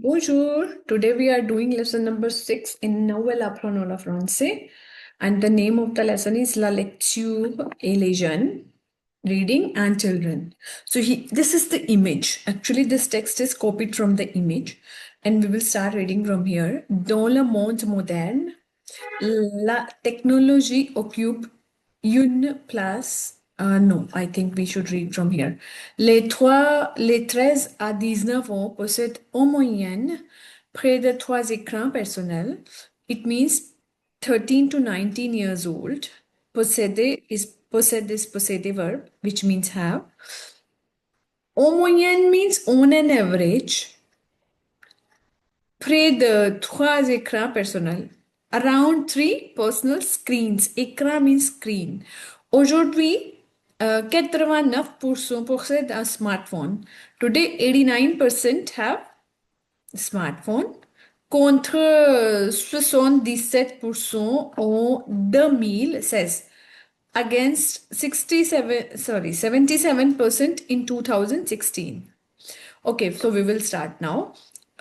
Bonjour. Today we are doing lesson number 6 in Nouvelle Apprenons le français. And the name of the lesson is La lecture et les jeunes, reading and children. So this is the image. Actually, this text is copied from the image. And we will start reading from here. Dans le monde moderne, la technologie occupe une place. No, I think we should read from here. Les 13 à 19 ans possèdent en moyenne près de 3 écrans personnels. It means 13 to 19 years old. Possède is possessive verb, which means have. En moyenne means on an average. Près de 3 écrans personnels. Around 3 personal screens. Écran means screen. Aujourd'hui, 89% possèdent un smartphone. Today, 89% have smartphone. Contre 77% en 2016. Against 77% in 2016. Okay, so we will start now.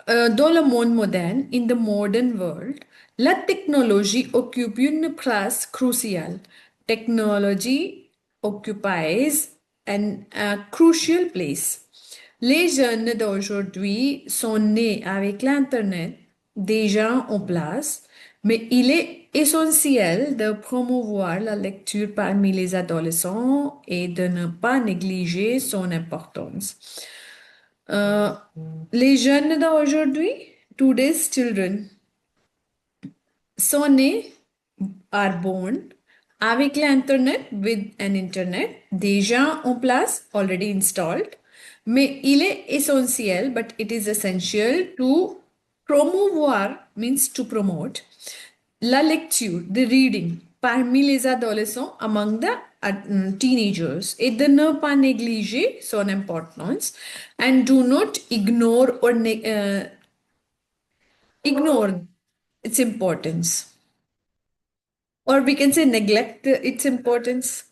Dans le monde moderne, in the modern world, la technologie occupe une place cruciale. Technology occupies a crucial place. Les jeunes d'aujourd'hui sont nés avec l'Internet déjà en place, mais il est essentiel de promouvoir la lecture parmi les adolescents et de ne pas négliger son importance. Les jeunes d'aujourd'hui, today's children, sont nés, are born, avec l'Internet, with an Internet, déjà en place, already installed. Mais il est essentiel, but it is essential to promouvoir, means to promote, la lecture, the reading, parmi les adolescents, among the teenagers, et de ne pas négliger son importance, and do not ignore or ignore its importance. Or we can say neglect its importance.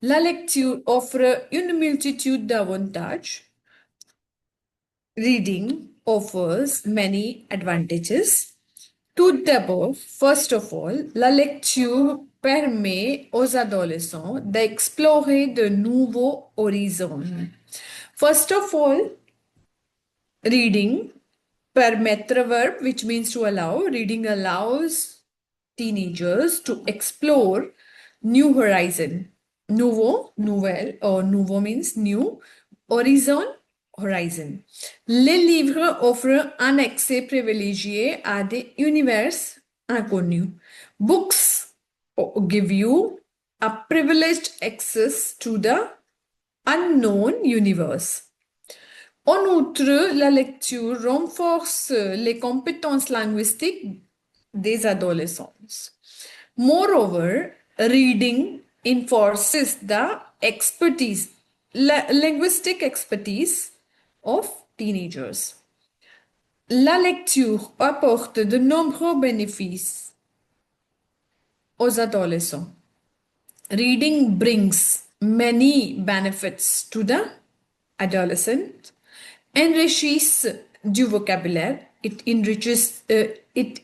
La lecture offre une multitude d'avantages. Reading offers many advantages. Tout d'abord, first of all, la lecture permet aux adolescents d'explorer de nouveaux horizons. First of all, reading, permettre verb, which means to allow. Reading allows teenagers to explore new horizon. Nouveau, nouvelle, or nouveau means new. Horizon, horizon. Les livres offrent un accès privilégié à des univers inconnus. Books give you a privileged access to the unknown universe. En outre, la lecture renforce les compétences linguistiques des adolescents. Moreover, reading enforces the expertise, linguistic expertise of teenagers. La lecture apporte de nombreux bénéfices aux adolescents. Reading brings many benefits to the adolescent, enriches du vocabulaire, it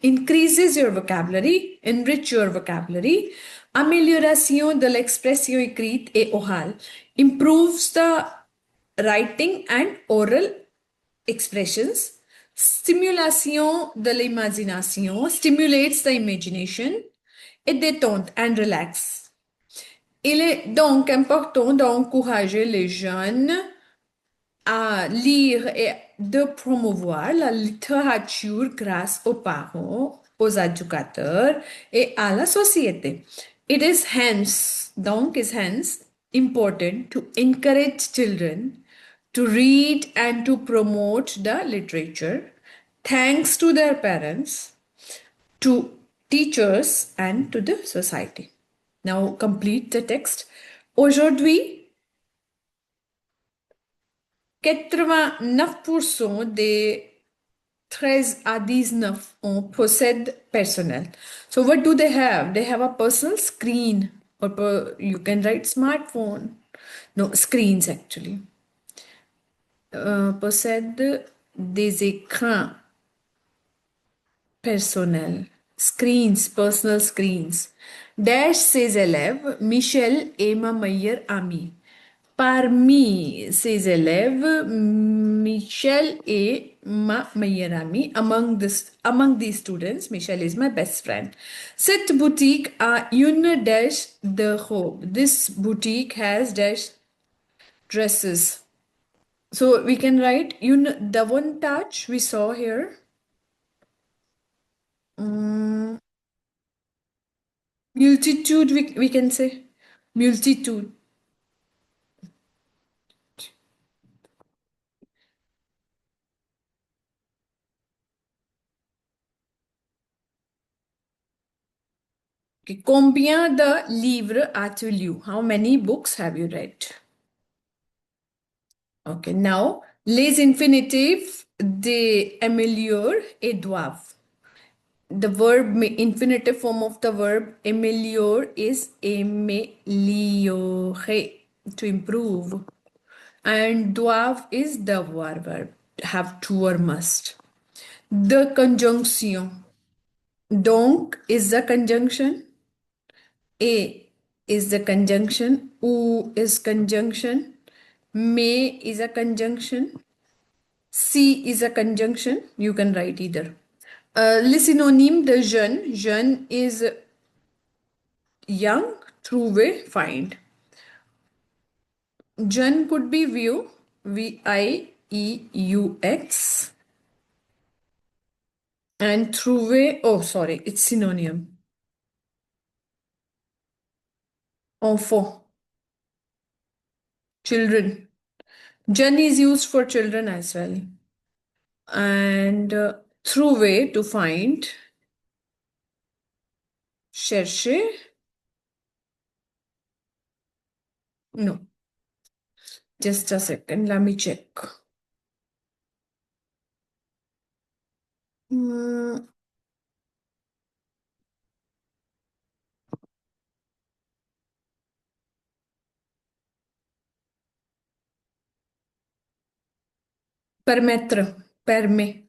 increases your vocabulary, enrich your vocabulary, amélioration de l'expression écrite et orale, improves the writing and oral expressions, stimulation de l'imagination, stimulates the imagination, et détente and relax. Il est donc important d'encourager les jeunes à lire et de promouvoir la littérature grâce aux parents, aux éducateurs et à la société. It is hence important to encourage children to read and to promote the literature thanks to their parents, to teachers and to the society. Now complete the text. Aujourd'hui, 89% des 13 à 19 ans possèdent personnel. So what do they have? They have a personal screen, or you can write smartphone. No, screens actually. Possèdent des écrans personnel. Screens, personal screens. Dash says élève, Michel et ma meilleure amie. Parmi ces élèves, Michel est ma meilleure amie. Among these students, Michel is my best friend. Cette boutique a une dash de robe. This boutique has dash dresses. So we can write une davantage we saw here. Mm, multitude we can say. Multitude. Okay. Combien de livres as-tu lu? How many books have you read? Okay, now les infinitifs they améliorent et doivent. The infinitive form of the verb améliore is améliorer, to improve. And doivent is devoir verb, have to or must. The conjunction. Donc is the conjunction. A is the conjunction. Ou is conjunction. May is a conjunction. C is a conjunction. You can write either. Les synonymes de jeune. Jeune is young, trouver, find. Jeune could be view, Vieux. And trouver, oh sorry, it's synonym. Enfant, children. Jeune is used for children as well. And trouver, to find. Chercher. No, just a second, let me check. Hmm, permettre, permet.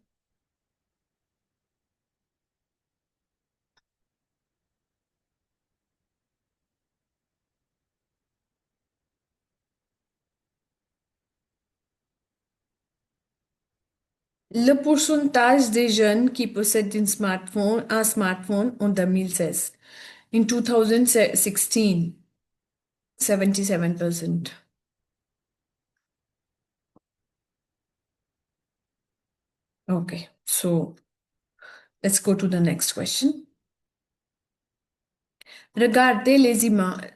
Le pourcentage des jeunes qui possèdent un smartphone en 2016. In 2016, 77%. Okay, so let's go to the next question. Regardez l'image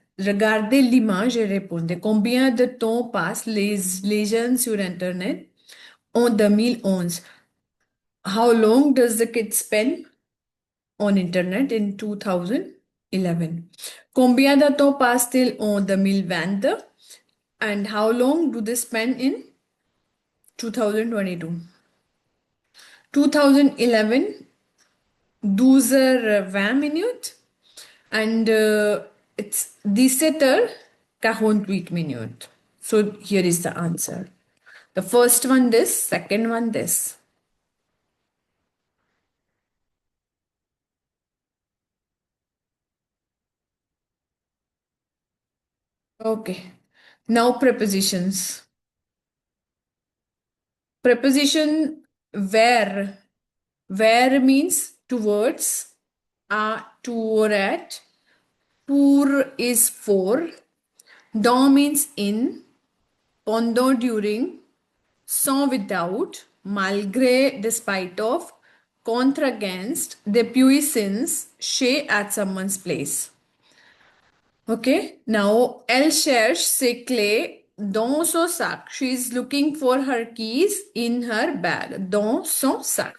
et répondez. Combien de temps passent les jeunes sur Internet en 2011? How long does the kid spend on Internet in 2011? Combien de temps passe-t-il en 2022? And how long do they spend in 2022? 2011, 12h20 and it's 17h48. So here is the answer. The first one this, second one this. Okay. Now prepositions. Preposition where. Where means towards, to or at. Pour is for. Dans means in. Pendant during. Sans without. Malgré despite of. Contre against. Depuis since. Chez at someone's place. Okay, now elle cherche ses clés dans son sac. She is looking for her keys in her bag. Dans son sac.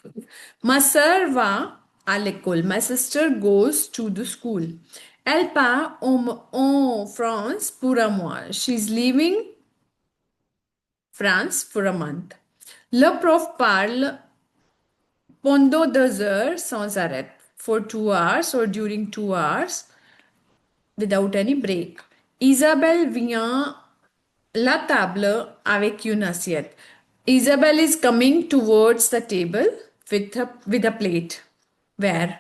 Ma sœur va à l'école. My sister goes to the school. Elle part en France pour un mois. She's leaving France for a month. Le prof parle pendant 2 heures sans arrêt. For 2 hours or during 2 hours without any break. Isabelle vient la table avec une assiette. Isabelle is coming towards the table with a plate. Where?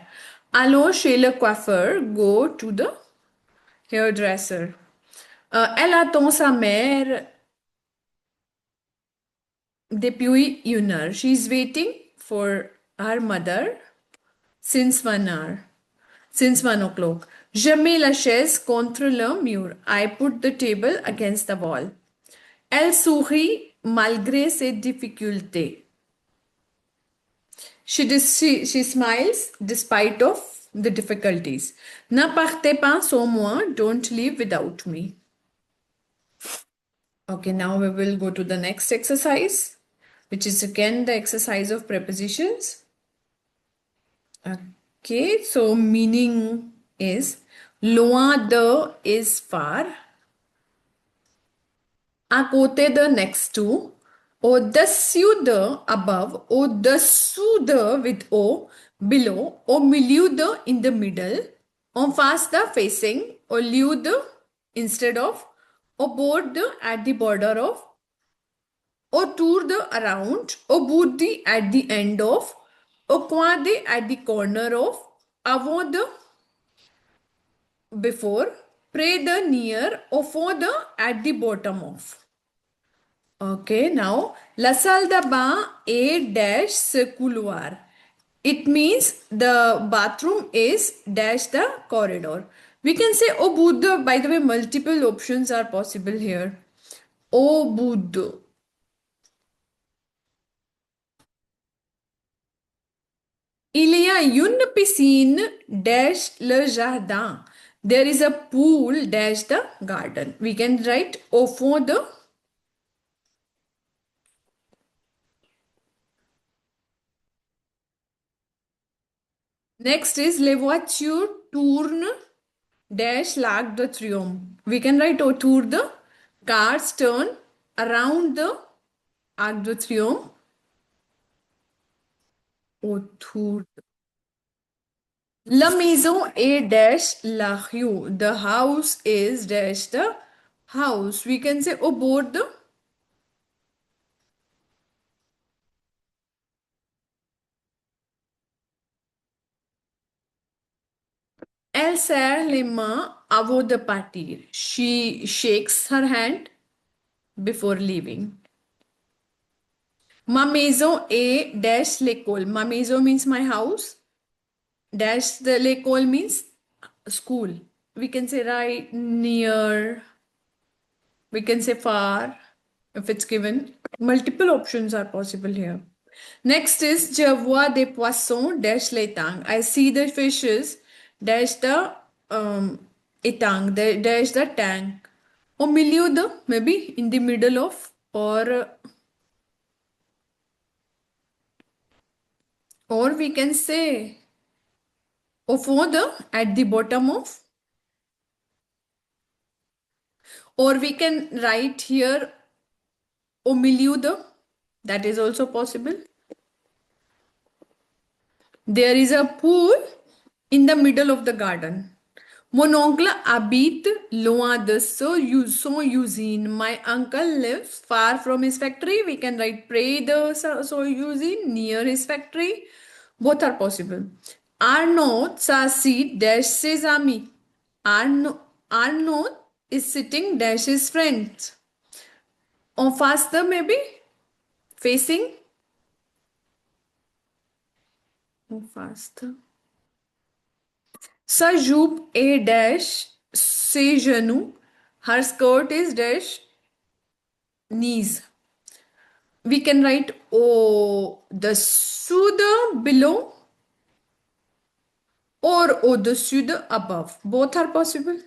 Allons chez le coiffeur. Go to the hairdresser. Elle attend sa mère depuis une heure. She is waiting for her mother since 1 hour. Since 1 o'clock. Je mets la chaise contre le mur. I put the table against the wall. Elle sourit malgré ses difficultés. She smiles despite of the difficulties. Ne partez pas sans moi. Don't leave without me. Okay, now we will go to the next exercise, which is again the exercise of prepositions. Okay, so meaning is loin de is far, à côté de next to, au-dessus de above, au-dessous de with o, below, au milieu de in the middle, en face de facing, au lieu de instead of, au bord de at the border of, autour de around, au bout de at the end of, au coin de at the corner of, avant de before, près de near, au fond de at the bottom of. Okay, now la salle de bain est dash ce couloir. It means the bathroom is dash the corridor. We can say au bout de, by the way, multiple options are possible here. Au bout de. Il y a une piscine dash le jardin. There is a pool dash the garden. We can write au fond de. Next is les voitures tournent dash l'arc de triomphe. We can write autour de cars turn around the arc de triomphe. Autour. La maison est dash la rue. The house is dash the house. We can say au bord de. Elle serre les mains avant de partir. She shakes her hand before leaving. Ma maison est dash l'école. Ma maison means my house. Dash the l'école means school. We can say right, near. We can say far if it's given. Multiple options are possible here. Next is je vois des poissons dash l'étang. I see the fishes dash the étang, dash the tank. Au milieu de, maybe in the middle of, or we can say au fond de, at the bottom of, or we can write here au milieu de. That is also possible. There is a pool in the middle of the garden. Mon oncle habite loin de son usine. My uncle lives far from his factory. We can write près de son usine, near his factory. Both are possible. Arnaud s'assit dash ses amis. Arnaud is sitting dash his friends. En face de maybe facing. En face de. Sa jupe est dash ses genoux. Her skirt is dash knees. We can write au-dessous de below or au-dessus de above. Both are possible.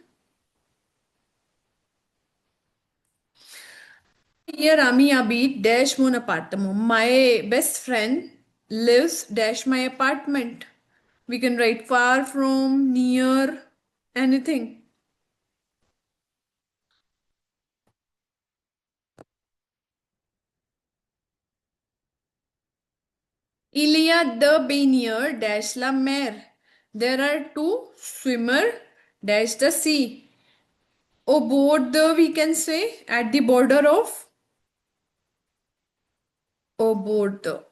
Here Ami habite dash mon appartement. My best friend lives dash my apartment. We can write far from, near, anything. Il y a deux baigneurs dash la mer. There are two swimmer dash the sea. Aboard the, we can say, at the border of. Aboard the.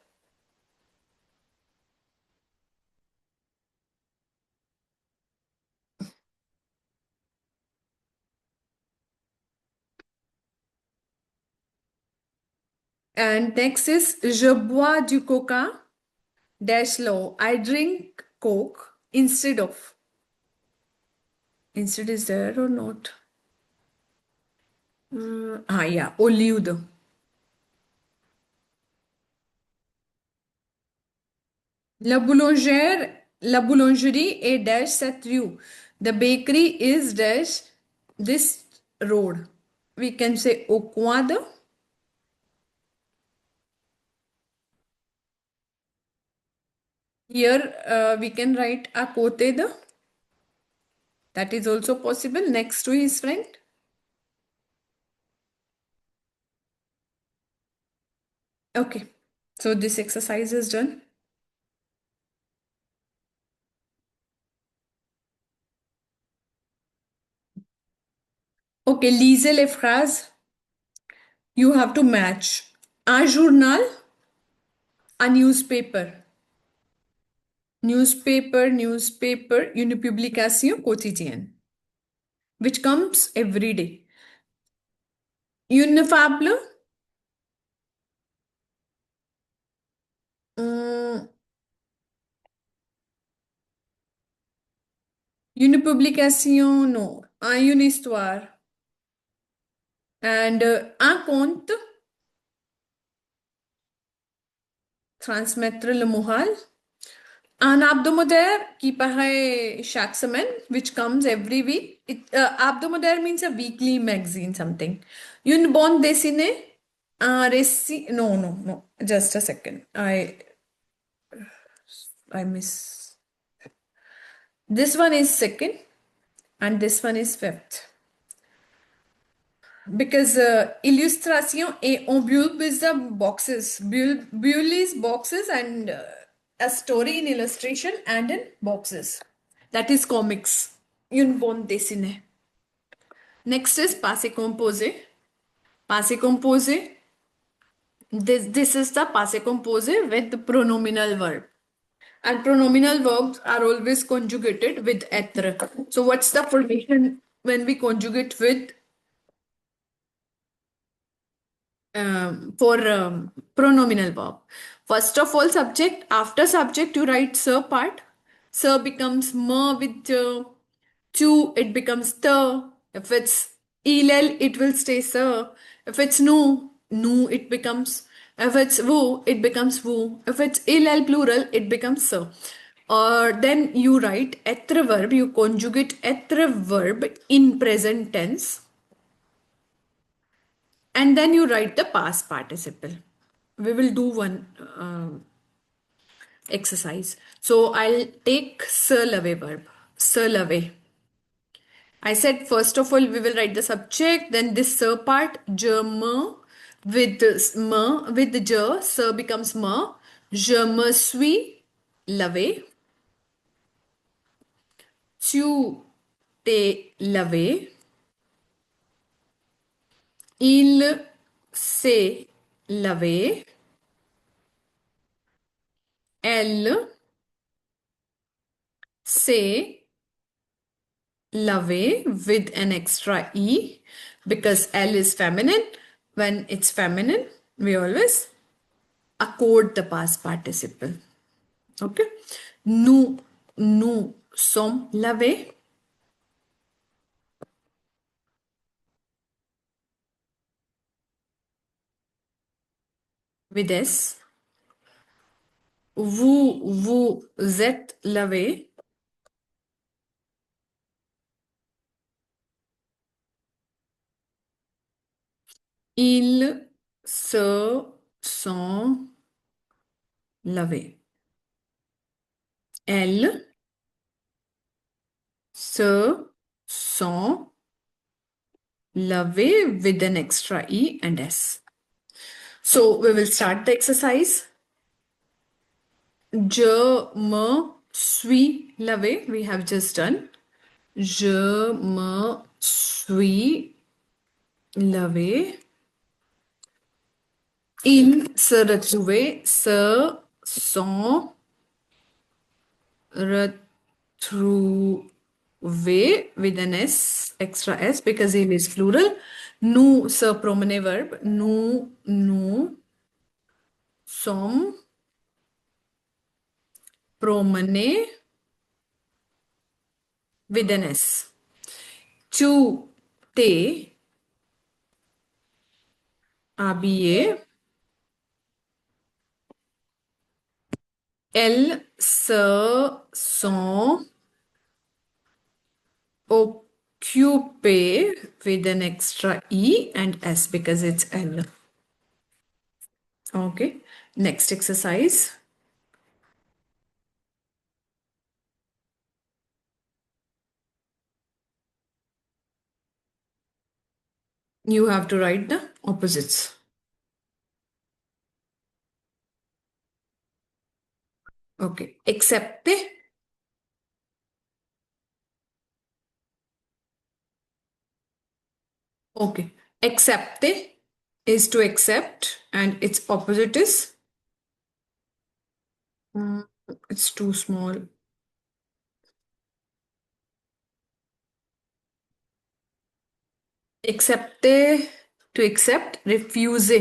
And next is je bois du coca dash low. I drink coke instead of. Instead is there or not? Yeah, au lieu de. La boulangerie est dash cette rue. The bakery is dash this road. We can say au coin de. Here we can write à côté de. That is also possible next to his friend. Okay, so this exercise is done. Okay, lisez les phrases. You have to match. Un journal, a newspaper. Newspaper, une publication quotidienne, which comes every day. Une fable, hum, une publication, non, une histoire. And un conte, transmettre le moral. Un hebdomadaire qui paraît chaque semaine, which comes every week. Hebdomadaire means a weekly magazine, something. Une bande dessinée, un récit. No, no, no. Just a second. I miss. This one is second, and this one is fifth. Because illustration et on build with the boxes. Build is boxes and a story in illustration and in boxes. That is comics. Une bande dessinée. Next is passé composé. Passé composé. This is the passé composé with the pronominal verb. And pronominal verbs are always conjugated with être. So what's the formation when we conjugate with for pronominal verb? First of all, subject. After subject, you write sir part. Sir becomes ma with to, it becomes the. If it's ilal, it will stay sir. If it's nu, it becomes. If it's wu, it becomes wu. If it's ilal plural, it becomes sir. Or then you write être verb, you conjugate être verb in present tense. And then you write the past participle. We will do one exercise. So I'll take se lave verb. Se lave. I said first of all we will write the subject, then this se part, je me, with me, with the je, se becomes me. Je me suis lavé. Tu t'es lavé. Il s'est lavé. Elle s'est lavé with an extra e because L is feminine. When it's feminine, we always accord the past participle. Okay. Nous sommes lavés. With S. Vous êtes lavés. Ils se sont lavés. Elles se sont lavées with an extra E and S. So we will start the exercise. Je me suis lavé. We have just done. Je me suis lavé. Ils se retrouvaient, se sont retrouvés with an S, extra S because il is plural. Nous, se pronomen verb. Nous Som promener with an S. Tu te habillé. Elles se sont occupées with an extra E and S because it's L. Okay. Next exercise. You have to write the opposites. Okay. Excepte. Okay. Accepte is to accept and its opposite is it's too small. Accepte to accept, refuse.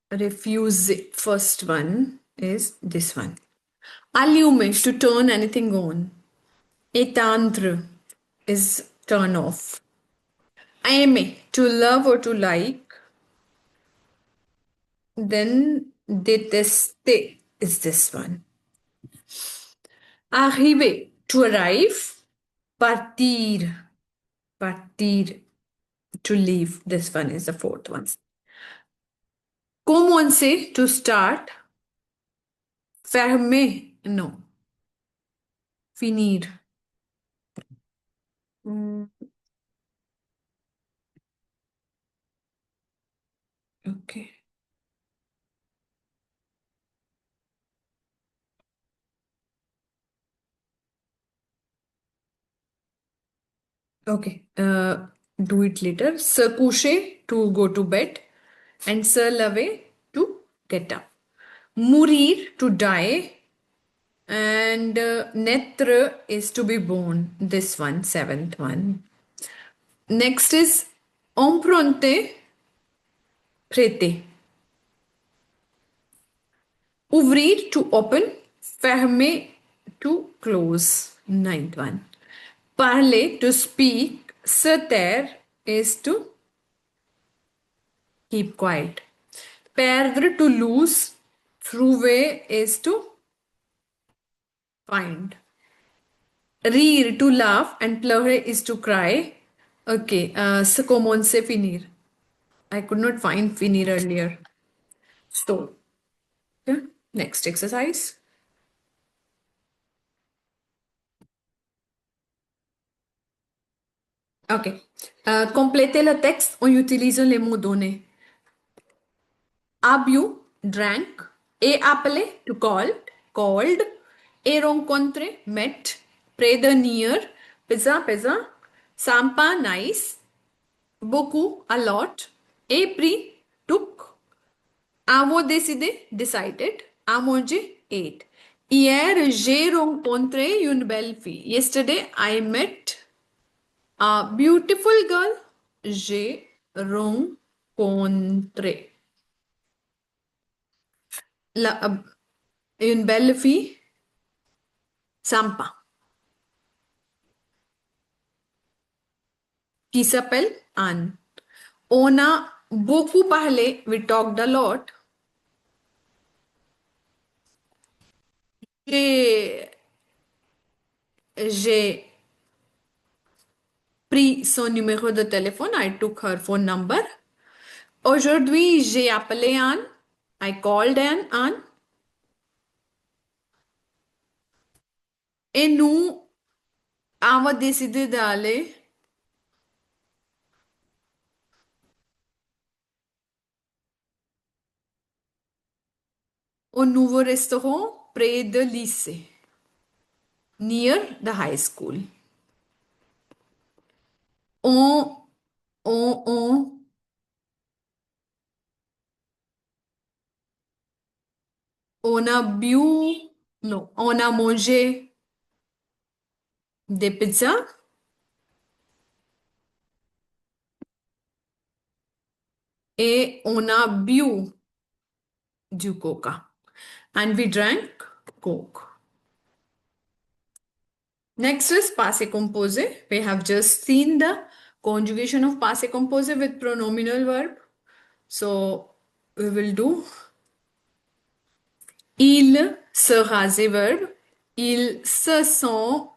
Refuse. First one is this one. Allume to turn anything on. Éteindre is turn off. Aimer to love or to like. Then détester is this one. Arriver to arrive. Partir. Partir to leave. This one is the fourth one. Commencer to start. Fermer. No. Finir. Mm, okay. Okay. Do it later. Se coucher to go to bed and se lever to get up. Mourir to die and naître is to be born. This one, seventh one. Next is emprunter, prêter. Ouvrir to open, fermer to close. Ninth one. Parler to speak, se taire is to keep quiet. Perdre to lose, trouver is to find. Rire to laugh and pleurer is to cry. Okay, se commencer finir. I could not find finir earlier. So, yeah, next exercise. Ok. Complétez le texte en utilisant les mots donnés. Have you drank? E appelé to call, called. E rencontré, met. Près de near, pizza, pizza. Sympa, nice. Beaucoup, a lot. E pris, took. Avoir décidé, decided. A mangé, ate. Hier, j'ai rencontré une belle fille. Yesterday, I met a beautiful girl. J'ai rencontré une belle fille. Sympa. Qui s'appelle Anne. On a beaucoup parlé. We talked a lot. J'ai pris son numéro de téléphone. I took her phone number. Aujourd'hui, j'ai appelé Anne. I called Anne. Et nous avons décidé d'aller au nouveau restaurant près de lycée. Near the high school. On, on, on a bu, non, on a mangé des pizzas. E on a bu du coca. And we drank Coke. Next is passe composé. We have just seen the conjugation of passe composé with pronominal verb. So we will do il se rasait verb. Ils se sont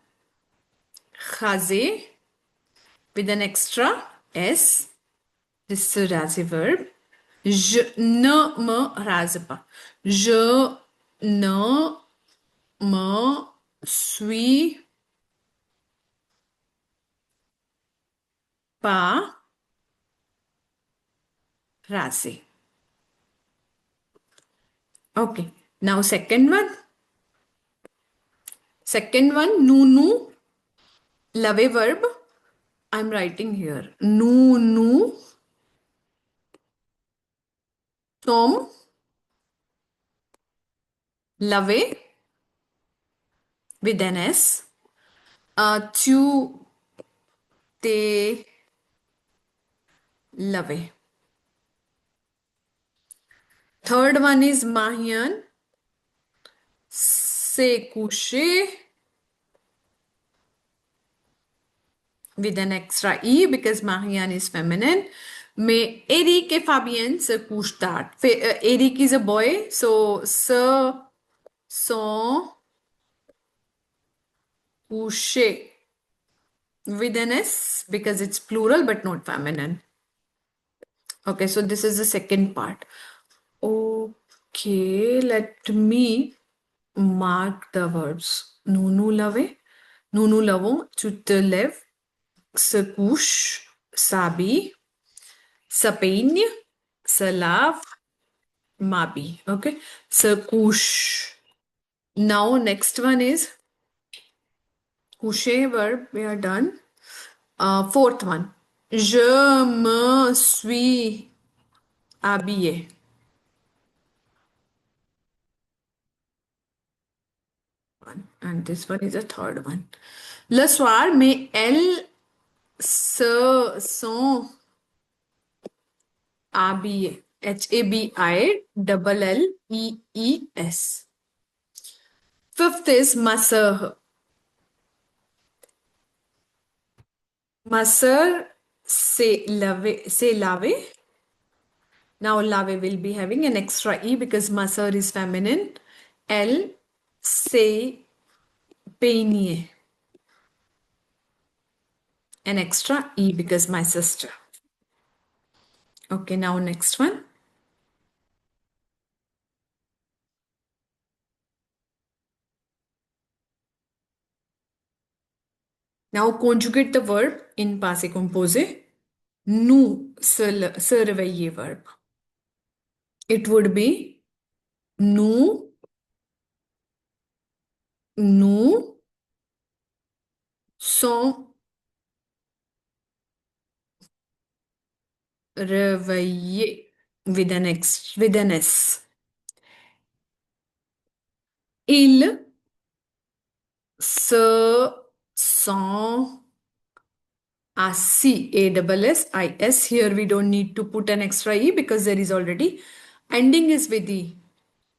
rasés with an extra S. This is se raser verb. Je ne me rase pas. Je ne me suis pas rasé. Okay. Now second one. Second one, nous laver verb. I'm writing here. Nous sommes laver with an S. Tu t'es lavé. Third one is Mahian s'est couché with an extra E because Mahian is feminine. Mais Eric et Fabien se couchent tard. Eric is a boy, so se sont couchés with an S because it's plural but not feminine. Okay, so this is the second part. Okay, let me mark the verbs. Nous laver, nous lavons, tu te lèves, se couche, s'habille, se peigne, se lave, m'habille. Okay, se couche. Now next one is coucher verb. We are done. Fourth one. Je me suis habillé. And this one is the third one. Le soir, mais elles se sont habillées. Habillees. Fifth is ma sœur. Ma sœur s'est lavé. Now lavé will be having an extra E because ma sœur is feminine. Elle s'est peignée. An extra E because my sister. Okay, now next one. Now conjugate the verb in passé composé. Nous se réveiller verb. It would be nous sommes réveillés with an S. Ils se sont assis. ASSIS. Here we don't need to put an extra E because there is already ending is with E.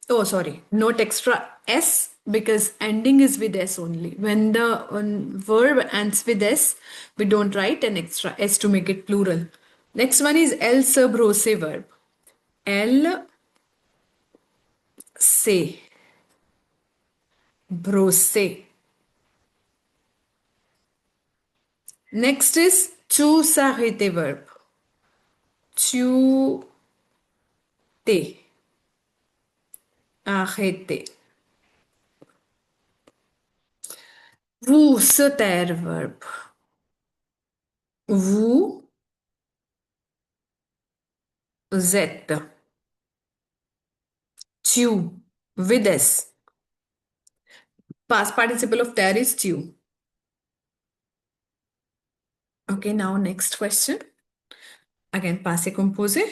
Oh, sorry, not extra S because ending is with S only. When the verb ends with S, we don't write an extra S to make it plural. Next one is elle se brosser verb. Elle se brosser. Next is tu s'arrêter verb. Tu t'es arrêté. Vous se taire verb. Vous êtes. Tu with S. Past participle of there is tu. Okay, now next question. Again, passé composé.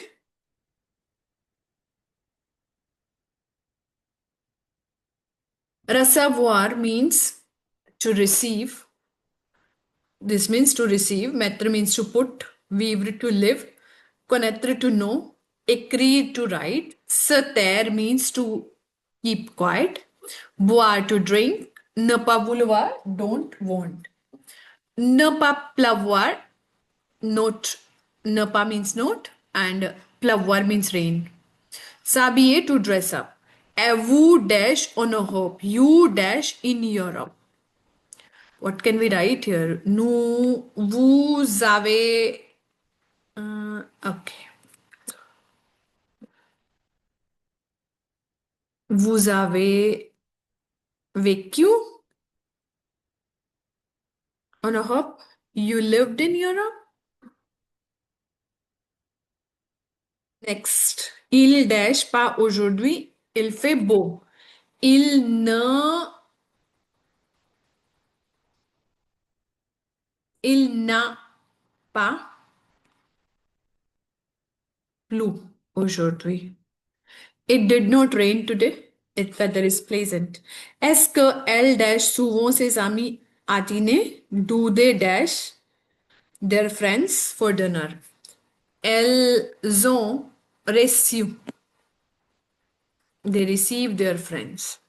Recevoir means to receive. This means to receive. Mettre means to put. Vivre to live. Connaître to know. Écrire to write. Se taire means to keep quiet. Boire to drink. Ne pas vouloir, don't want. Ne pas pleuvoir, not. Ne pas means not, and pleuvoir means rain. S'habiller to dress up. Vous dash on a hope. You dash in Europe. What can we write here? Nous, vous avez. Okay. Vous avez vécu on a hop. You lived in Europe. Next. Il dash pas aujourd'hui. Il fait beau. Il ne. Il n'a pas plu aujourd'hui. It did not rain today. Its weather is pleasant. Est-ce que elle dash souvent ses amis à dîner? Do they dash their friends for dinner? Elles ont reçu. They receive their friends.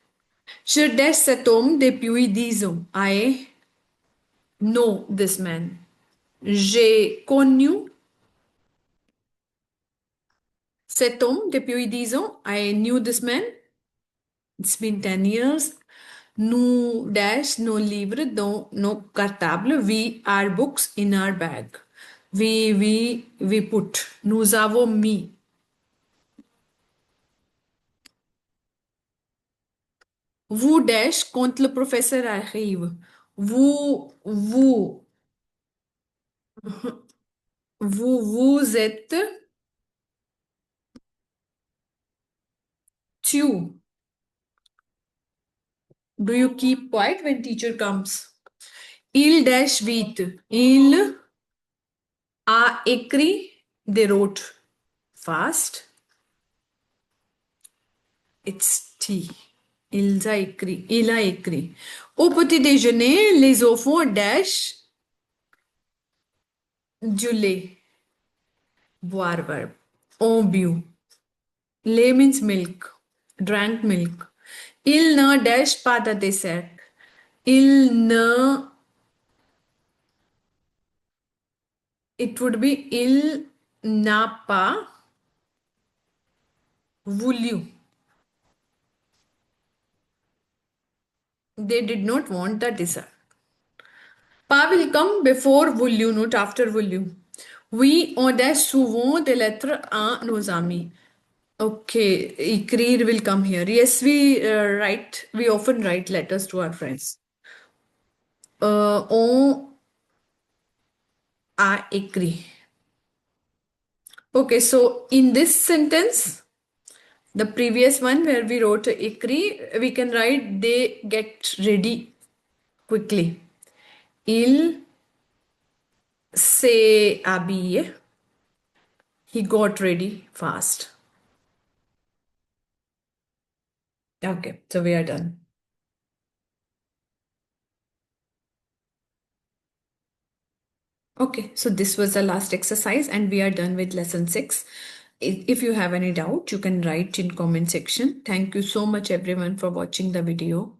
Je dash cet homme depuis 10 ans. I know this man. J'ai connu cet homme depuis 10 ans. I knew this man. It's been 10 years. Nous dash nos livres dans nos cartables. We our books in our bag. We put. Nous avons mis. Vous dash quand le professeur arrive. Vous vous êtes tu. Do you keep quiet when teacher comes? Il dash vite. Il a écrit. They wrote fast. It's T. Il a écrit. Il a écrit. Au petit déjeuner, les enfants dash du lait. Boire verb. On bu. Lait means milk. Drank milk. Il ne dash pas de dessert. Il ne. It would be il n'a pas voulu. They did not want the dessert. Pas will come before voulu, not after voulu. Oui, on dash souvent des lettres à nos amis. Okay, écrire will come here. Yes, we often write letters to our friends. On a écrit. Okay, so in this sentence, the previous one where we wrote écrit, we can write they get ready quickly. Il s'est habillé. He got ready fast. Okay, so we are done. Okay, so this was the last exercise and we are done with lesson 6. If you have any doubt, you can write in comment section. Thank you so much everyone for watching the video.